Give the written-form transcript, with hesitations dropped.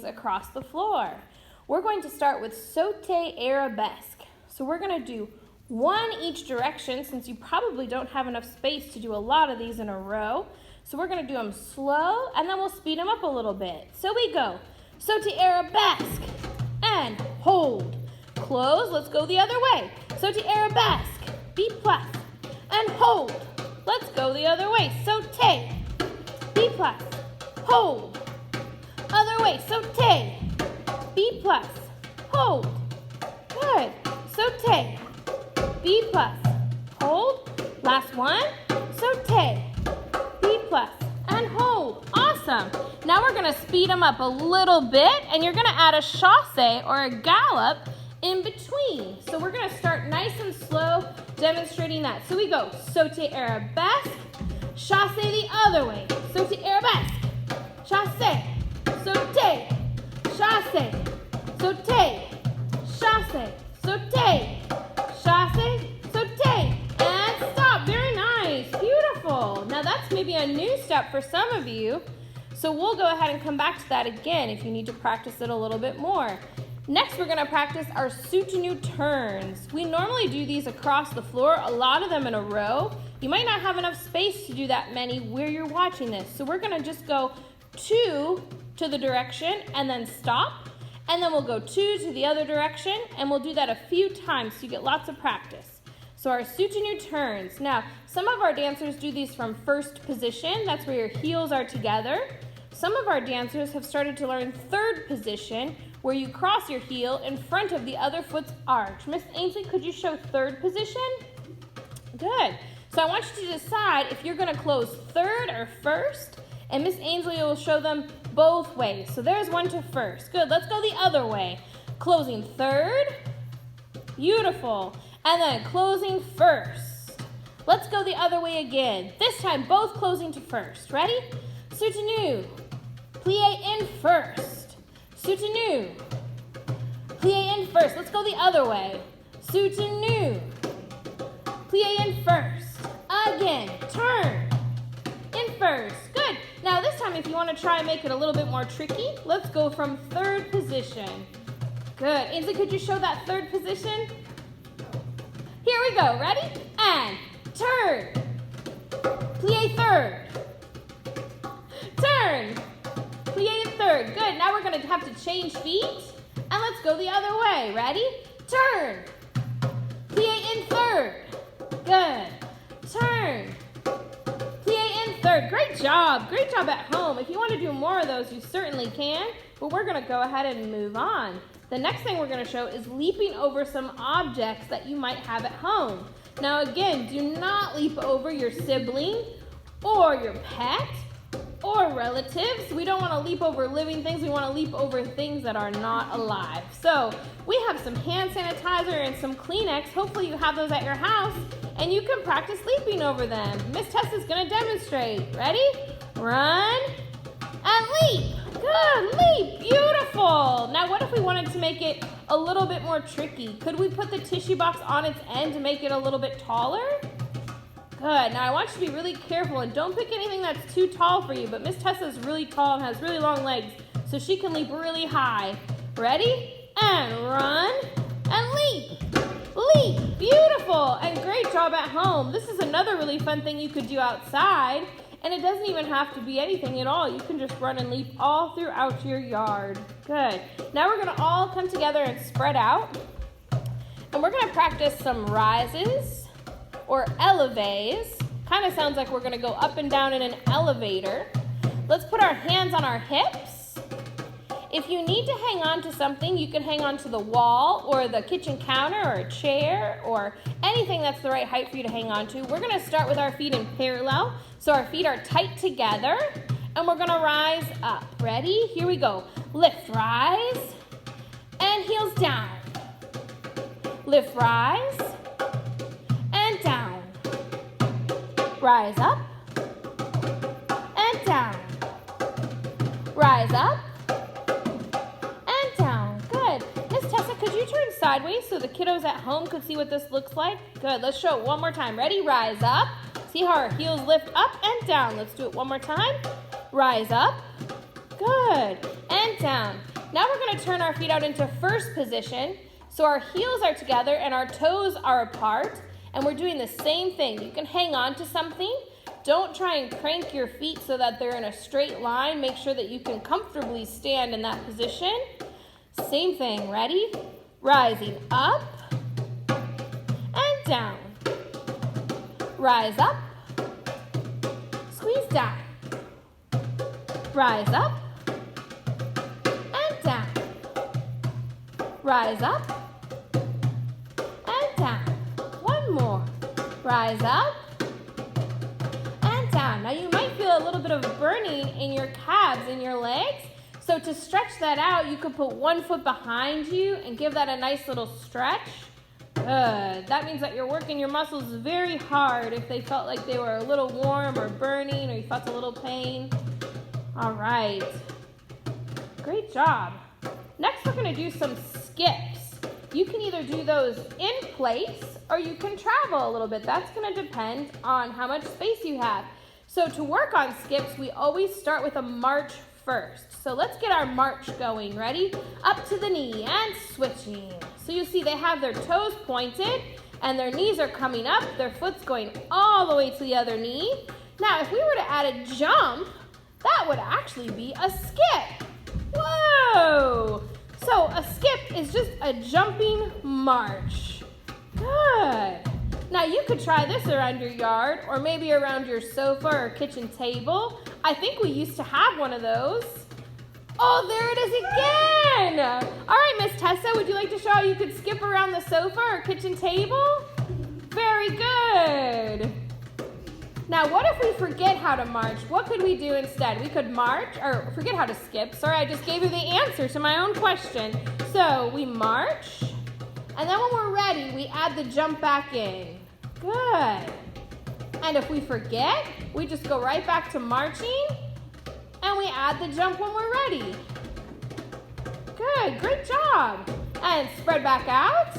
across the floor. We're going to start with sauté arabesque. So we're going to do one each direction since you probably don't have enough space to do a lot of these in a row. So we're going to do them slow and then we'll speed them up a little bit. So we go sauté arabesque and hold. Close, let's go the other way. Sauté arabesque, B plus, and hold. Let's go the other way. Sauté, B plus, hold. Other way, sauté, B plus, hold. Good. Sauté, B plus, hold. Last one, sauté, B plus, and hold. Awesome. Now we're going to speed them up a little bit, and you're going to add a chassé or a gallop in between. So we're going to start nice and slow, demonstrating that. So we go sauté arabesque, chassé the other way. Sauté arabesque, chassé, sauté, chassé, sauté, chassé, sauté, chassé, sauté, and stop. Very nice. Beautiful. Now that's maybe a new step for some of you. So we'll go ahead and come back to that again if you need to practice it a little bit more. Next, we're going to practice our soutenu turns. We normally do these across the floor, a lot of them in a row. You might not have enough space to do that many where you're watching this. So we're going to just go 2 to the direction and then stop. And then we'll go 2 to the other direction, and we'll do that a few times so you get lots of practice. So our soutenu turns. Now, some of our dancers do these from first position. That's where your heels are together. Some of our dancers have started to learn third position, where you cross your heel in front of the other foot's arch. Miss Ainsley, could you show third position? Good. So I want you to decide if you're going to close third or first, and Miss Ainsley will show them both ways. So there's 1 to first. Good. Let's go the other way. Closing third. Beautiful. And then closing first. Let's go the other way again. This time, both closing to first. Ready? Soutenu. Plie in first. Soutenu. Plie in first. Let's go the other way. Soutenu. Plie in first. Again. Turn. In first. Good. Now this time if you want to try and make it a little bit more tricky, let's go from third position. Good. Ainsley, could you show that third position? Here we go. Ready? And turn. Plie third. Turn. Plie in third. Good. Now we're going to have to change feet. And let's go the other way. Ready? Turn. Plie in third. Good. Turn. Plie in third. Great job. Great job at home. If you want to do more of those, you certainly can. But we're going to go ahead and move on. The next thing we're going to show is leaping over some objects that you might have at home. Now again, do not leap over your sibling or your pet or relatives. We don't want to leap over living things. We want to leap over things that are not alive. So we have some hand sanitizer and some Kleenex. Hopefully you have those at your house and you can practice leaping over them. Miss Tessa's going to demonstrate. Ready? Run and leap. Good, leap. Beautiful. Now what if we wanted to make it a little bit more tricky? Could we put the tissue box on its end to make it a little bit taller? Good. Now I want you to be really careful and don't pick anything that's too tall for you, but Miss Tessa is really tall and has really long legs, so she can leap really high. Ready? And run and leap. Leap. Beautiful. And great job at home. This is another really fun thing you could do outside, and it doesn't even have to be anything at all. You can just run and leap all throughout your yard. Good. Now we're going to all come together and spread out, and we're going to practice some rises or elevates. Kind of sounds like we're going to go up and down in an elevator. Let's put our hands on our hips. If you need to hang on to something, you can hang on to the wall or the kitchen counter or a chair or anything that's the right height for you to hang on to. We're going to start with our feet in parallel, so our feet are tight together, and we're going to rise up. Ready? Here we go. Lift, rise, and heels down. Lift, rise, down. Rise up and down. Rise up and down. Good. Miss Tessa, could you turn sideways so the kiddos at home could see what this looks like? Good. Let's show it one more time. Ready? Rise up. See how our heels lift up and down. Let's do it one more time. Rise up. Good. And down. Now we're going to turn our feet out into first position. So our heels are together and our toes are apart. And we're doing the same thing. You can hang on to something. Don't try and crank your feet so that they're in a straight line. Make sure that you can comfortably stand in that position. Same thing. Ready? Rising up and down. Rise up. Squeeze down. Rise up and down. Rise up and down. One more. Rise up and down. Now you might feel a little bit of burning in your calves and your legs. So to stretch that out, you could put one foot behind you and give that a nice little stretch. Good. That means that you're working your muscles very hard if they felt like they were a little warm or burning or you felt a little pain. All right. Great job. Next, we're going to do some skips. You can either do those in place or you can travel a little bit. That's going to depend on how much space you have. So to work on skips, we always start with a march first. So let's get our march going. Ready? Up to the knee and switching. So you see they have their toes pointed and their knees are coming up. Their foot's going all the way to the other knee. Now, if we were to add a jump, that would actually be a skip. Whoa! So a skip is just a jumping march. Good. Now you could try this around your yard or maybe around your sofa or kitchen table. I think we used to have one of those. Oh, there it is again. All right, Miss Tessa, would you like to show how you could skip around the sofa or kitchen table? Very good. Now, what if we forget how to march? What could we do instead? We could march, or forget how to skip. Sorry, I just gave you the answer to my own question. So we march, and then when we're ready, we add the jump back in. Good. And if we forget, we just go right back to marching, and we add the jump when we're ready. Good, great job. And spread back out.